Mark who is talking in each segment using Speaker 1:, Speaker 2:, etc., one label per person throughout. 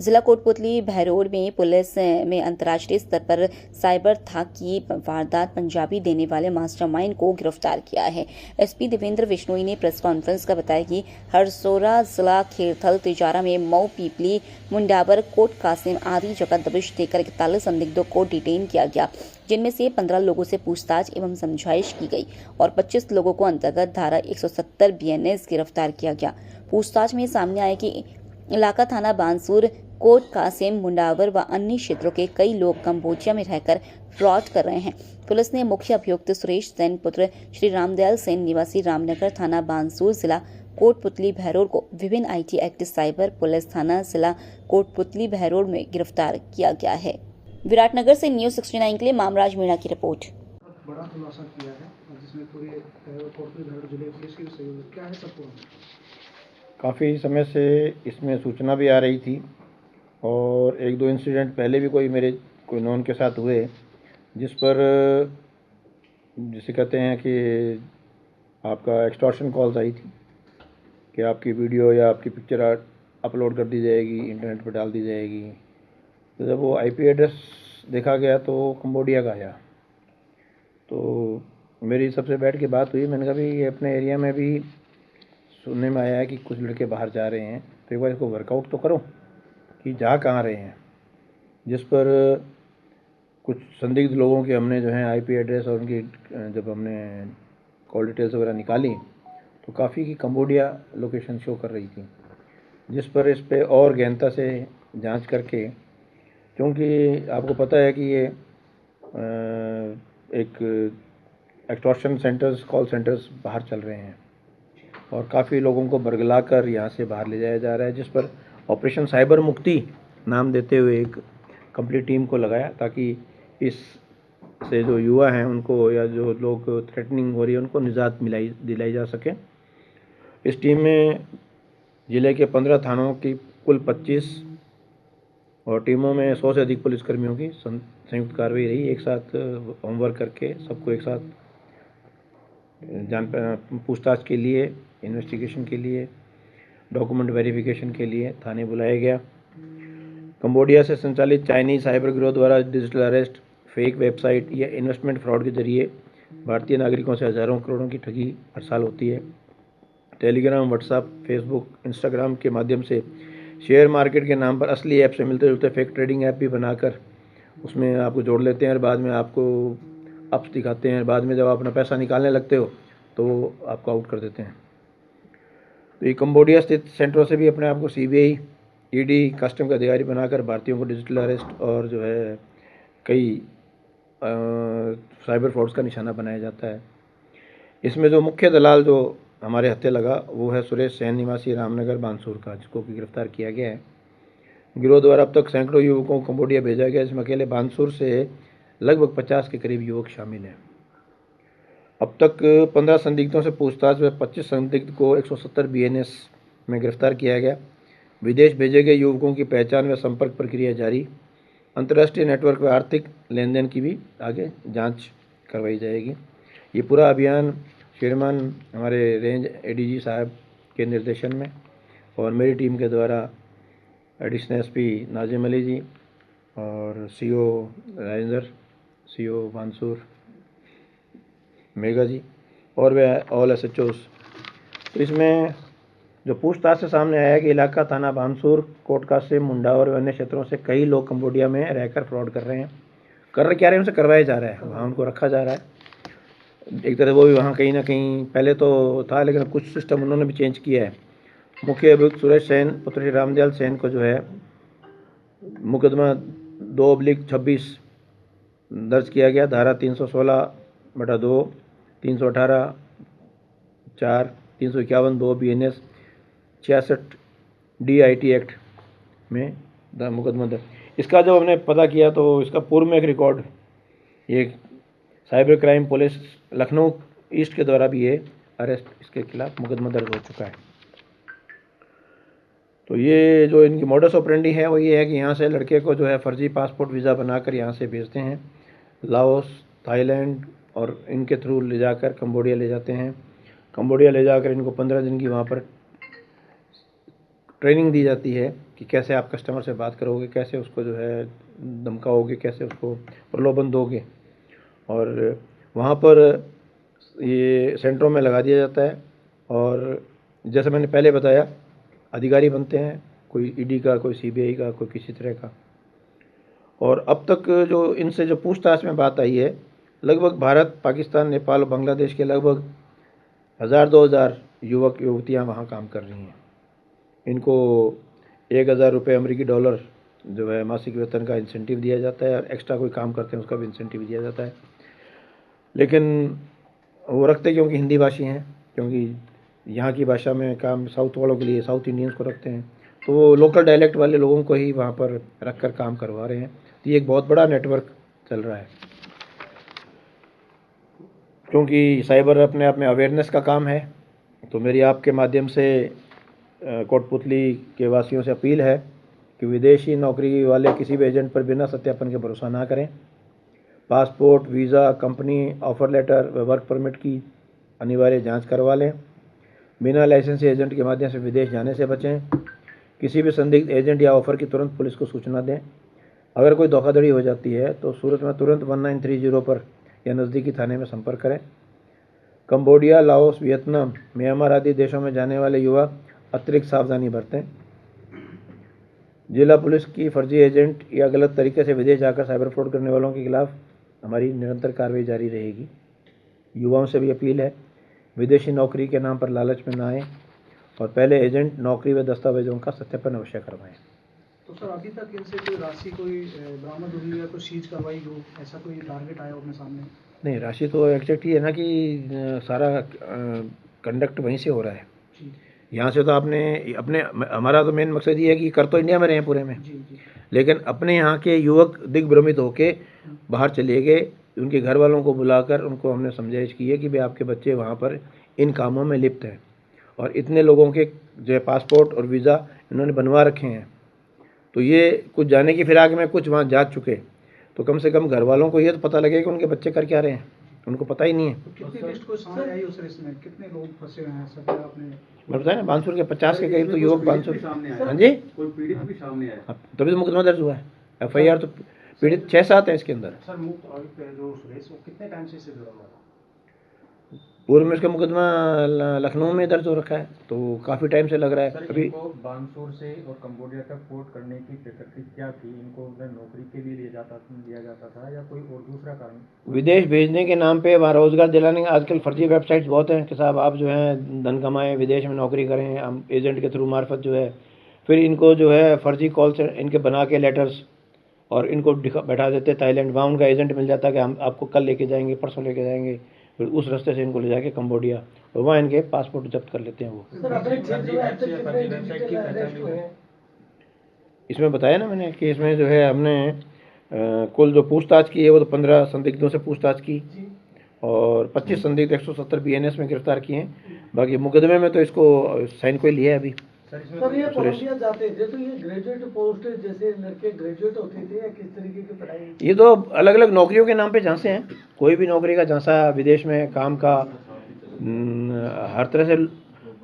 Speaker 1: जिला कोटपुतली बहरोड में पुलिस में अंतर्राष्ट्रीय स्तर पर साइबर ठग की वारदात पंजाबी देने वाले मास्टरमाइंड को गिरफ्तार किया है। एसपी देवेंद्र बिश्नोई ने प्रेस कॉन्फ्रेंस का बताया कि हरसोरा जिला खेरथल तिजारा में मऊ पीपली मुंडावर कोट कासिम आदि जगह दबिश देकर 41 संदिग्धों को डिटेन किया गया, जिनमें से 15 लोगों से पूछताछ एवं समझाइश की गई और 25 लोगों को अंतर्गत धारा 170 BNS गिरफ्तार किया गया। पूछताछ में सामने आया कि इलाका थाना बानसूर कोट कासिम मुंडावर व अन्य क्षेत्रों के कई लोग कंबोडिया में रहकर फ्रॉड कर रहे हैं। पुलिस ने मुख्य अभियुक्त सुरेश सेन पुत्र श्री रामदयाल सेन निवासी रामनगर थाना बानसूर जिला कोटपुतली बहरोड को विभिन्न IT एक्ट साइबर पुलिस थाना जिला कोटपुतली बहरोड में गिरफ्तार किया गया है। विराटनगर से न्यूज़ 69 के लिए मामराज मीणा की रिपोर्ट।
Speaker 2: बड़ा खुलासा किया है जिसमें पूरे कोटपुतली बहरोड जिले पुलिस की सहयोग क्या है सबको।
Speaker 3: काफ़ी समय से इसमें सूचना भी आ रही थी और एक दो इंसिडेंट पहले भी कोई नॉन के साथ हुए, जिस पर जिसे कहते हैं कि आपका एक्सटॉर्शन कॉल्स आई थी कि आपकी वीडियो या आपकी पिक्चर अपलोड कर दी जाएगी, इंटरनेट पर डाल दी जाएगी। तो जब वो IP एड्रेस देखा गया तो कंबोडिया का आया, तो मेरी सबसे बैठ के बात हुई। मैंने कहा भाई ये अपने एरिया में भी सुनने में आया है कि कुछ लड़के बाहर जा रहे हैं, तो एक बार इसको वर्कआउट तो करो कि जा कहाँ रहे हैं। जिस पर कुछ संदिग्ध लोगों के हमने जो है IP एड्रेस और उनकी जब हमने कॉल डिटेल्स वगैरह निकाली तो काफ़ी की कंबोडिया लोकेशन शो कर रही थी, जिस पर इस पर और गहनता से जांच करके, क्योंकि आपको पता है कि ये एक एक्सटॉर्शन सेंटर्स, कॉल सेंटर्स बाहर चल रहे हैं और काफ़ी लोगों को बरगला कर यहाँ से बाहर ले जाया जा रहा है, जिस पर ऑपरेशन साइबर मुक्ति नाम देते हुए एक कंप्लीट टीम को लगाया ताकि इस से जो युवा हैं उनको या जो लोग थ्रेटनिंग हो रही है उनको निजात दिलाई जा सके। इस टीम में ज़िले के 15 थानों की कुल 25 और टीमों में 100 से अधिक पुलिसकर्मियों की संयुक्त कार्रवाई रही। एक साथ होमवर्क करके सबको एक साथ पूछताछ के लिए, इन्वेस्टिगेशन के लिए, डॉक्यूमेंट वेरिफिकेशन के लिए थाने बुलाया गया। कंबोडिया से संचालित चाइनीज साइबर गिरोह द्वारा डिजिटल अरेस्ट, फेक वेबसाइट या इन्वेस्टमेंट फ्रॉड के जरिए भारतीय नागरिकों से हज़ारों करोड़ों की ठगी हर साल होती है। टेलीग्राम, व्हाट्सएप, फेसबुक, इंस्टाग्राम के माध्यम से शेयर मार्केट के नाम पर असली ऐप से मिलते जुलते फेक ट्रेडिंग ऐप भी बनाकर उसमें आपको जोड़ लेते हैं और बाद में आपको अप्स दिखाते हैं। बाद में जब आप अपना पैसा निकालने लगते हो तो वो आपको आउट कर देते हैं। तो ये कंबोडिया स्थित सेंटरों से भी अपने आप को CBI, ED, कस्टम के अधिकारी बनाकर भारतीयों को डिजिटल अरेस्ट और जो है कई साइबर फ्रॉड्स का निशाना बनाया जाता है। इसमें जो मुख्य दलाल जो हमारे हत्थे लगा वो है सुरेश सेन निवासी रामनगर बानसूर का, जिसको कि गिरफ्तार किया गया है। गिरोह द्वारा अब तक सैकड़ों युवकों को कंबोडिया भेजा गया, जिसमें अकेले बानसूर से लगभग 50 के करीब युवक शामिल हैं। अब तक 15 संदिग्धों से पूछताछ में 25 संदिग्ध को 170 BNS में गिरफ्तार किया गया। विदेश भेजे गए युवकों की पहचान व संपर्क प्रक्रिया जारी। अंतर्राष्ट्रीय नेटवर्क व आर्थिक लेन देन की भी आगे जांच करवाई जाएगी। ये पूरा अभियान श्रीमान हमारे रेंज ADG साहब के निर्देशन में और मेरी टीम के द्वारा एडिशनल SP नाजिम अली जी और CO राजेंद्र, CO बानसूर मेगा जी और वे ऑल SHOs। तो इसमें जो पूछताछ से सामने आया कि इलाका थाना बानसूर, कोटका से मुंडावर और अन्य क्षेत्रों से कई लोग कंबोडिया में रहकर फ्रॉड कर रहे हैं। क्या रहे हैं, उनसे करवाया जा रहा है, वहाँ उनको रखा जा रहा है। एक तरह वो भी वहाँ कहीं ना कहीं पहले तो था, लेकिन कुछ सिस्टम उन्होंने भी चेंज किया है। मुख्य अभियुक्त सुरेश सेन पुत्र श्री रामदयाल सेन को जो है मुकदमा 2/26 दर्ज किया गया। धारा 316/2, 318 4, 351 2 BNS, 66 DIT एक्ट में मुकदमा दर्ज। इसका जब हमने पता किया तो इसका पूर्व में एक रिकॉर्ड ये cyber crime police Lucknow east के द्वारा भी ये अरेस्ट इसके खिलाफ मुकदमा दर्ज हो चुका है। तो ये जो इनकी मोडस ऑपरेंडी है वो ये है कि यहाँ से लड़के को जो है फर्जी पासपोर्ट वीज़ा बनाकर यहाँ से भेजते हैं, लाओस, थाईलैंड और इनके थ्रू ले जाकर कंबोडिया ले जाते हैं। कंबोडिया ले जाकर इनको 15 दिन की वहाँ पर ट्रेनिंग दी जाती है कि कैसे आप कस्टमर से बात करोगे, कैसे उसको जो है धमकाओगे, कैसे उसको प्रलोभन दोगे। और वहाँ पर ये सेंटरों में लगा दिया जाता है और जैसे मैंने पहले बताया, अधिकारी बनते हैं, कोई ईडी का, कोई सीबीआई का, कोई किसी तरह का। और अब तक जो इनसे जो पूछताछ में बात आई है, लगभग भारत, पाकिस्तान, नेपाल और बांग्लादेश के लगभग 1000-2000 युवक युवतियाँ वहाँ काम कर रही हैं। इनको 1000 रुपये अमेरिकी डॉलर जो है मासिक वेतन का इंसेंटिव दिया जाता है और एक्स्ट्रा कोई काम करते हैं उसका भी इंसेंटिव दिया जाता है। लेकिन वो रखते क्योंकि हिंदी भाषी हैं, क्योंकि यहाँ की भाषा में काम साउथ वालों के लिए, साउथ इंडियंस को रखते हैं, तो वो लोकल डायलेक्ट वाले लोगों को ही वहाँ पर रख कर काम करवा रहे हैं। तो ये एक बहुत बड़ा नेटवर्क चल रहा है, क्योंकि साइबर अपने आप में अवेयरनेस का काम है। तो मेरी आपके माध्यम से कोटपुतली के वासियों से अपील है कि विदेशी नौकरी वाले किसी भी एजेंट पर बिना सत्यापन के भरोसा ना करें। Passport, visa, company offer letter व वर्क परमिट की अनिवार्य जांच करवा लें। बिना लाइसेंसी एजेंट के माध्यम से विदेश जाने से बचें। किसी भी संदिग्ध एजेंट या ऑफ़र की तुरंत पुलिस को सूचना दें। अगर कोई धोखाधड़ी हो जाती है तो सूरत में तुरंत 1930 पर या नज़दीकी थाने में संपर्क करें। कंबोडिया, लाओस, वियतनाम, म्यांमार आदि देशों में जाने वाले युवा अतिरिक्त सावधानी बरतें। जिला पुलिस की फर्जी एजेंट या गलत तरीके से विदेश जाकर साइबर फ्रॉड करने वालों के खिलाफ हमारी निरंतर कार्रवाई जारी रहेगी। युवाओं से भी अपील है, विदेशी नौकरी के नाम पर लालच में ना आएँ और पहले एजेंट, नौकरी व दस्तावेजों का सत्यापन अवश्य करवाएं।
Speaker 2: तो सर अभी तक इनसे कोई राशि कोई बरामद हुई या कोई सीज करवाई हो, ऐसा कोई टारगेट आया हो अपने सामने?
Speaker 3: नहीं, राशि तो एग्जैक्ट ही है ना कि सारा कंडक्ट वहीं से हो रहा है।
Speaker 2: जी
Speaker 3: यहाँ से तो आपने अपने, हमारा तो मेन मकसद ये है कि कर तो इंडिया में रहे हैं पूरे में,
Speaker 2: जी जी
Speaker 3: लेकिन अपने यहाँ के युवक दिग्भ्रमित होके बाहर चले गए। उनके घर वालों को बुलाकर उनको हमने समझाइश की है कि भाई आपके बच्चे वहाँ पर इन कामों में लिप्त हैं और इतने लोगों के जो है पासपोर्ट और वीज़ा इन्होंने बनवा रखे हैं। तो ये कुछ जाने की फिराक में कुछ वहाँ जा चुके, तो कम से कम घर वालों को ये तो पता लगे कि उनके बच्चे कर क्या रहे हैं, उनको पता ही नहीं है।
Speaker 2: तो कितनी लिस्ट कोई सामने आई उस लिस्ट में, कितने लोग फंसे हुए हैं सर? क्या आपने
Speaker 3: मैं बताया ना, बानसूर के 50 के करीब तो युवक बानसूर। हाँ जी,
Speaker 4: कोई पीड़ित भी सामने आया?
Speaker 3: तभी तो मुकदमा दर्ज हुआ है। FIR तो पीड़ित 6-7 है इसके अंदर।
Speaker 2: सर मुक्त जो सुरेश वो कितने टाइम से इससे जुड़ा हुआ था?
Speaker 3: पूर्व में इसका मुकदमा लखनऊ में दर्ज हो रखा है, तो काफ़ी टाइम से लग रहा है।
Speaker 4: सर
Speaker 3: अभी
Speaker 4: इनको बानसूर से और कंबोडिया तक पोर्ट करने की प्रकृति क्या थी? इनको उधर नौकरी के लिए लिया जाता था या कोई और दूसरा कारण?
Speaker 3: विदेश भेजने के नाम पे वहाँ रोज़गार दिलाने, आजकल फर्जी वेबसाइट्स बहुत हैं कि साहब आप जो है धन कमाएं, विदेश में नौकरी करें, हम एजेंट के थ्रू मार्फत जो है, फिर इनको जो है फर्जी कॉल से इनके बना के लेटर्स और इनको बैठा देते थाईलैंड। वहाँ उनका एजेंट मिल जाता है कि हम आपको कल लेके जाएंगे, परसों लेके जाएंगे, फिर उस रास्ते से इनको ले जाके कंबोडिया और वहाँ इनके पासपोर्ट जब्त कर लेते हैं वो। इसमें बताया ना मैंने कि इसमें जो है हमने कुल जो पूछताछ की है वो तो 15 संदिग्धों से पूछताछ की और 25 संदिग्ध 170 BNS में गिरफ्तार किए हैं। बाकी मुकदमे में तो इसको साइन कोई लिया है अभी।
Speaker 5: सर ये कोलंबिया जाते थे तो ये ग्रेजुएट पोस्ट जैसे लड़के ग्रेजुएट होते थे या किस तरीके की पढ़ाई?
Speaker 3: ये तो अलग अलग नौकरियों के नाम पे झांसे हैं, कोई भी नौकरी का झांसा विदेश में काम का, हर तरह से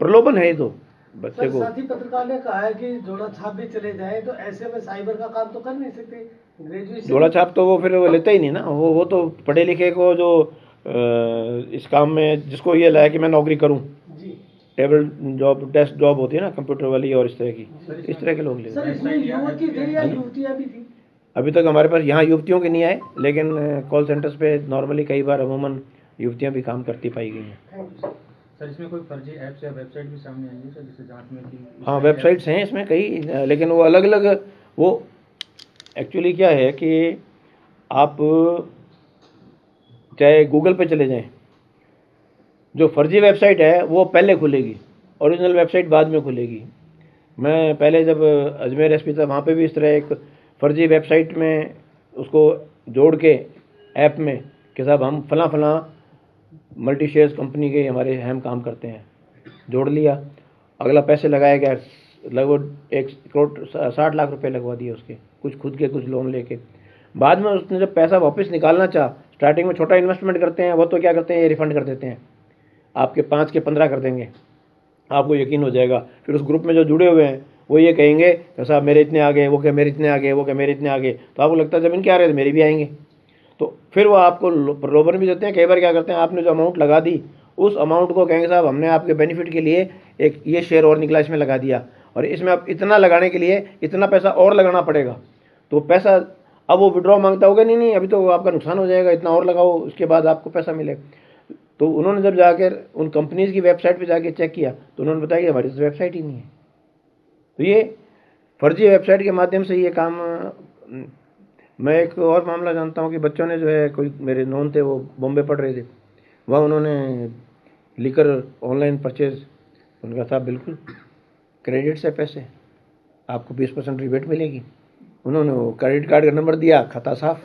Speaker 3: प्रलोभन है ये तो बच्चे
Speaker 5: सर
Speaker 3: को।
Speaker 5: साथी पत्रकार ने कहा है कि जोड़ा छाप भी चले जाए तो ऐसे में साइबर का काम तो कर नहीं सकते, ग्रेजुएशन
Speaker 3: जोड़ा छाप तो वो फिर वो लेता ही नहीं ना, वो तो पढ़े लिखे को जो इस काम में जिसको ये लाया कि मैं नौकरी करूं,
Speaker 5: जी
Speaker 3: टेबल जॉब, डेस्क जॉब होती है ना कंप्यूटर वाली और इस तरह के लोग ले।
Speaker 5: सर इसमें युवक की थे या युवतियां भी थी?
Speaker 3: अभी तक हमारे पास यहाँ युवतियों के नहीं आए, लेकिन कॉल सेंटर्स पे नॉर्मली कई बार अमूमन युवतियाँ भी काम करती पाई गई हैं।
Speaker 4: सर इसमें कोई फर्जी ऐप्स या वेबसाइट भी सामने आई है सर, जिससे जांच में थी?
Speaker 3: हाँ, वेबसाइट्स हैं इसमें कई, लेकिन वो अलग अलग, वो एक्चुअली क्या है कि आप चाहे गूगल पे चले जाएं, जो फर्जी वेबसाइट है वो पहले खुलेगी, ओरिजिनल वेबसाइट बाद में खुलेगी। मैं पहले जब अजमेर SP था वहाँ पे भी इस तरह एक फर्जी वेबसाइट में उसको जोड़ के ऐप में कि साहब हम फलां मल्टी शेयर्स कंपनी के हमारे हम काम करते हैं, जोड़ लिया, अगला पैसे लगाया गया, लगभग 1 करोड़ 60 लाख रुपए लगवा दिए उसके, कुछ खुद के कुछ लोन लेके। बाद में उसने जब पैसा वापस निकालना चाहा, स्टार्टिंग में छोटा इन्वेस्टमेंट करते हैं वो तो क्या करते हैं, ये रिफंड कर देते हैं, आपके 5 के 15 कर देंगे, आपको यकीन हो जाएगा। फिर उस ग्रुप में जो जुड़े हुए हैं वो ये कहेंगे कि साहब मेरे इतने आ गए, वो क्या मेरे इतने आ गए, वो क्या मेरे इतने आ गए, तो आपको लगता है जब इनके आ रहे हैं तो मेरे भी आएंगे। तो फिर वो आपको प्रलोभन भी देते हैं। कई बार क्या करते हैं, आपने जो अमाउंट लगा दी उस अमाउंट को कहेंगे साहब हमने आपके बेनिफिट के लिए एक ये शेयर और निकला इसमें लगा दिया, और इसमें आप इतना लगाने के लिए इतना पैसा और लगाना पड़ेगा। तो पैसा अब वो विड्रॉ मांगता होगा, नहीं नहीं अभी तो आपका नुकसान हो जाएगा, इतना और लगाओ उसके बाद आपको पैसा मिलेगा। तो उन्होंने जब जाकर उन कंपनीज़ की वेबसाइट पे जाके चेक किया तो उन्होंने बताया कि हमारी वेबसाइट ही नहीं है। तो ये फर्जी वेबसाइट के माध्यम से ये काम। मैं एक और मामला जानता हूँ कि बच्चों ने जो है, कोई मेरे नॉन थे वो बॉम्बे पढ़ रहे थे, वहाँ उन्होंने लिकर ऑनलाइन परचेज, उनका था बिल्कुल क्रेडिट से पैसे, आपको 20% रिबेट मिलेगी। उन्होंने वो क्रेडिट कार्ड का नंबर दिया, खाता साफ।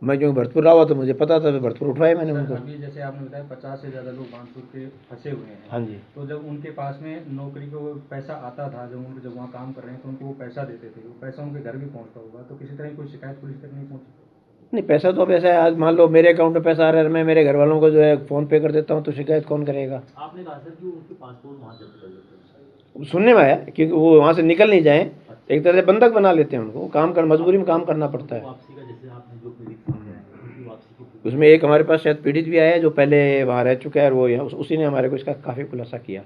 Speaker 3: मैं क्योंकि भरतपुर रहा हुआ तो मुझे पता था, तो भरतपुर उठवाए मैंने उनको।
Speaker 4: अभी जैसे आपने बताया 50 से ज़्यादा लोग बानसूर के फंसे हुए हैं।
Speaker 3: हाँ जी।
Speaker 4: तो जब उनके पास में नौकरी को पैसा आता था, जब वहाँ काम कर रहे हैं तो उनको वो पैसा देते थे, वो पैसा उनके घर भी पहुँचता होगा, तो किसी तरह की कोई शिकायत पुलिस तक नहीं पहुँची?
Speaker 3: नहीं, पैसा तो अब ऐसा है, आज मान लो मेरे अकाउंट में पैसा आ रहा है, मैं मेरे घर वालों को जो है फ़ोन पे कर देता हूँ, तो शिकायत कौन करेगा?
Speaker 6: आपने कहा सर कि उनके पासपोर्ट वहाँ जब्त कर लेते हैं।
Speaker 3: सुनने में आया क्योंकि वो वहाँ से निकल नहीं जाए, एक तरह से बंधक बना लेते हैं उनको, काम कर मजबूरी में काम करना पड़ता है।
Speaker 6: वापसी का जैसे आपने जो पीड़ित समझा है उनकी वापसी की
Speaker 3: उसमें एक हमारे पास शायद पीड़ित भी आया है जो पहले वहाँ रह चुका है, और वो यहाँ उसी ने हमारे को इसका काफ़ी खुलासा किया।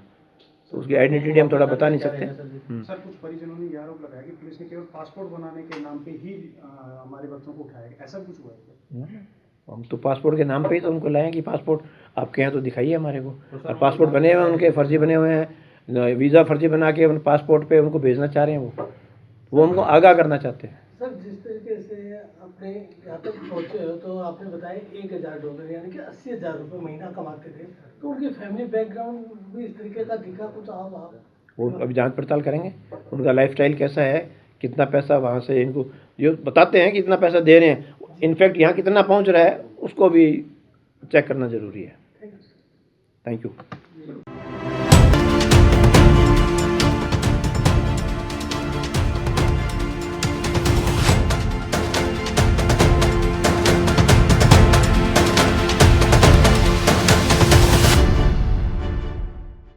Speaker 3: तो उसकी आइडेंटिटी हम थोड़ा बता नहीं सकते।
Speaker 2: सर कुछ परिजनों ने ये आरोप लगाया कि पुलिस ने केवल पासपोर्ट बनाने के नाम पे ही हमारे बच्चों को उठाया, ऐसा कुछ हुआ है?
Speaker 3: हम तो पासपोर्ट के नाम पे ही तो उनको लाए कि पासपोर्ट आपके यहाँ तो दिखाइए हमारे को। और पासपोर्ट बने हुए हैं उनके, फर्जी बने हुए हैं, वीज़ा फर्जी बना के उन पासपोर्ट पे उनको भेजना चाह रहे हैं, वो हमको आगाह करना चाहते हैं।
Speaker 5: सर जिस तरीके से आपने यहाँ तक पहुँचे हो तो आपने बताया $1,000 यानी कि 80,000 रुपये महीना कमाते थे, तो उनकी फैमिली बैकग्राउंड भी इस तरीके का दिखा कुछ? आप
Speaker 3: वो अभी जांच पड़ताल करेंगे, उनका लाइफस्टाइल कैसा है, कितना पैसा वहाँ से इनको जो बताते हैं कि इतना पैसा दे रहे हैं, इनफैक्ट यहाँ कितना पहुँच रहा है उसको भी चेक करना ज़रूरी है। Thank you.